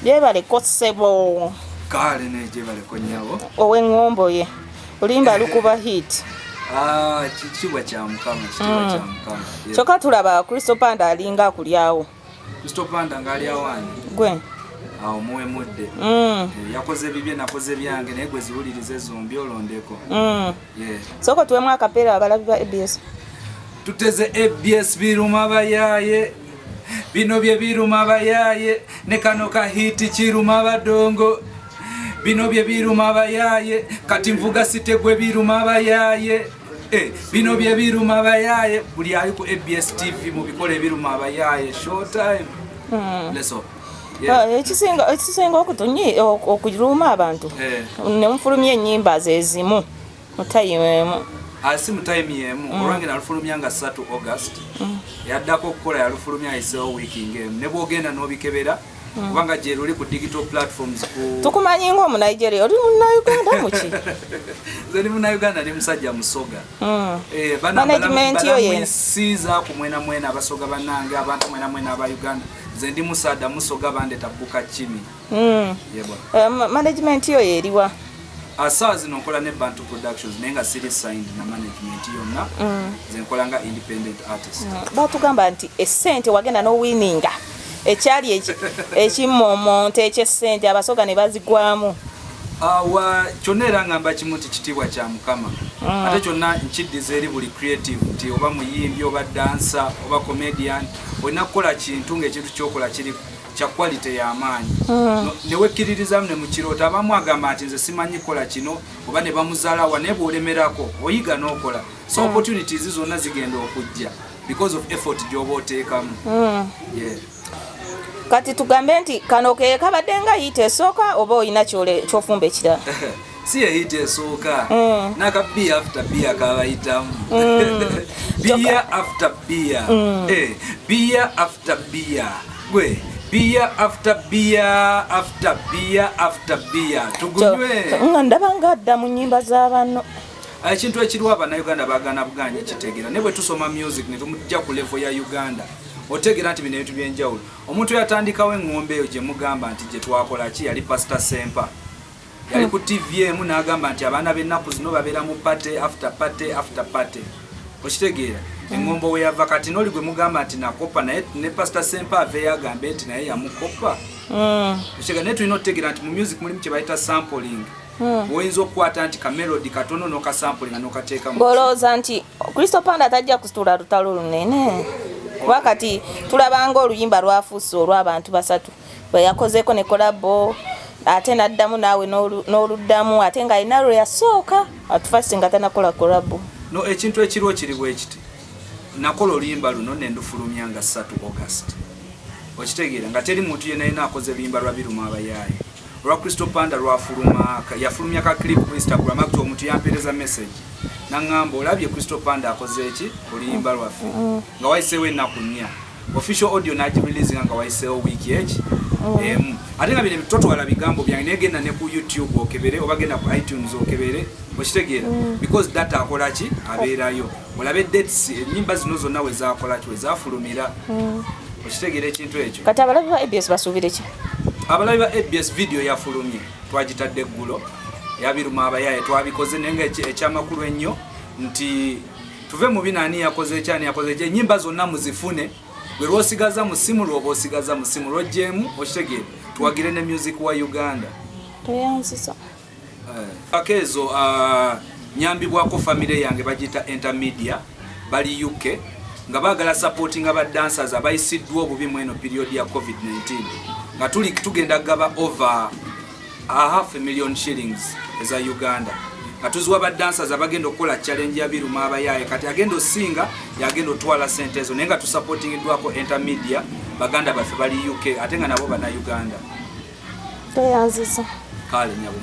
Byebale kosebo. Kale ne jebale ko nyabo. Ow'engombo ye. Oluyimba lukuba hit. Kitiibwa kya Mukama, kitiibwa kya Mukama. Kyokka tulaba Kristo Panda alinga kulyawo. Kristo Panda ngali awani. Gwe. Awo muwe mudde. Yakoze bibye nakoze byange naye gwe ziwulirize zombi olondeko. Soko tuwemu akapeera abalabi ba ABS. Tuteze ABS biruma abayaye. Bino bye biruma abayaye ne kano ka hiti kiruma abadongo. Bino bye biruma abayaye kati mvuga sitegwe biruma abayaye. Bino bye biruma abayaye buli ali ku ABSTV mu bikole biruma abayaye show time. Leso. Ekisinga okutunyi okujiruma abantu. Ne mufulumye ennyimba zezimu. Mutayimemu. Asi mutayimemu olwange nalufulumya nga 3 August. Yaddako okukola yalufulumya isewo week ngemu. Ne bwogenda n'obikebera kubanga je luli ku digital platforms ku tukumanyi ngo Nigeria oli mu Uganda muki zeni mu Uganda ni musajja musoga management yo ye siza ku mwena abasoga banange abantu mwena aba Uganda zendi musada musoga bande tabuka chimi yebo management yo eriwa asazi nokola ne Bantu Productions nenga series signed na management yonna zenkolanga independent artist batugamba nti essente wagenda no winninga ekyali ekimomonte ekyessente abasoga ne bazigwamu awa kyonera ngamba kimuti kitibwa kya Mukama ate kyonna nkidize eri buli creative nti oba muyimbi oba dancer oba comedian olina kukola kintu ng'ekintu kyokola kiri kya quality y'amaanyi newekkiririza ne mu kirota abamu agamba nti nze simanyi kola kino oba ne bamuzaalawa ne bw'olemerako oyiga n'okola so opportunities zonna zigenda okujja because of effort gy'oba oteekamu kati tugambe nti kano ke kabadde nga hit esooka oba olina kyofumba ekirala si ye hit esooka naka beer after beer kabayitamu beer after beer beer after beer gwe beer after beer after beer after beer tugunywe nga ndabanga adda mu nnyimba z'abanno ekintu ekiriwo Abannayuganda baagana buganye kitegeera ne bwe tusoma music ne tumujja ku level ya Uganda otegera nti bino ebintu byenjawulo omuntu yatandikawo engombe eyo gye mugamba nti gye twakola ki yali Pastor Sempa yali ku TVM n'agamba nti abaana b'ennaku zino babeera mu party after party after party okitegeera engombo we yava kati n'oli gwe mugamba nti nakopa naye ne Pastor Sempa aveeyo agambe nti naye yamukopa okitegeera naye tulina otegera nti mu music mulimu kye bayita sampling oyinza okukwata nti ka melody katono n'okasampulinga n'okateekamu ng'olowooza nti Kristo Panda tajja kusitula lutalo lunene kuba kati tulabanga oluyimba lwafuuse olw'abantu basatu bwe yakozeeko ne kolabo ate n'addamu naawe n'oluddamu ate ng'alina lwe yasooka atufasi nga tanakola kolabo no ekintu ekiriwo kiri bwe kiti nakola oluyimba luno ne ndufulumya nga 3 August okitegeera nga teri muntu yenna yenna akoze luyimba lwa biruma abayaye olwa Kristo Panda lwafuluma yafulumya ka clip ku Instagram akuti omuntu yampeereza message nangamba olabye Kristo Panda akoze eki oluyimba lwaffe nga wayiseewo ennaku 4 official audio nagirelease nga wayiseewo wiiki eki ate nga bino bitotwala bigambo byange negenda ne ku YouTube okebere oba genda ku iTunes okebere okitegeera because data akola ki abeerayo olabe dates ennyimba zino zonna we zaakola ki we zaafulumira okitegeera ekintu ekyo kati abalabi ba ABS basuubire ki abalabi ba ABS video yafulumye twagitadde eggulo yabiruma abayaye twabikoze nenga ekyamakulu ennyo nti tuve mu binaani yakoze ekyani yakoze ennyimba zonna muzifune gwe lwosigaza mu simu lwoba osigaza mu simu lwojjeemu okitegeera tuwagire ne music wa Uganda toyanzisa akezo nyambibwako family yange bagita intermedia bali UK nga baagala supporting aba dancers abayisiddwa obubi mu eno period ya COVID-19 nga tugenda gaba over $500,000 shillings eza Uganda nga tuziwa ba dancers abagenda okukola challenge ya biruma abayaye kati agenda osinga yagenda otwala sente ezo naye nga tusupportingidwako intermedia baganda baffe bali UK ate nga nabo bana Uganda toyanzisa kale nyabo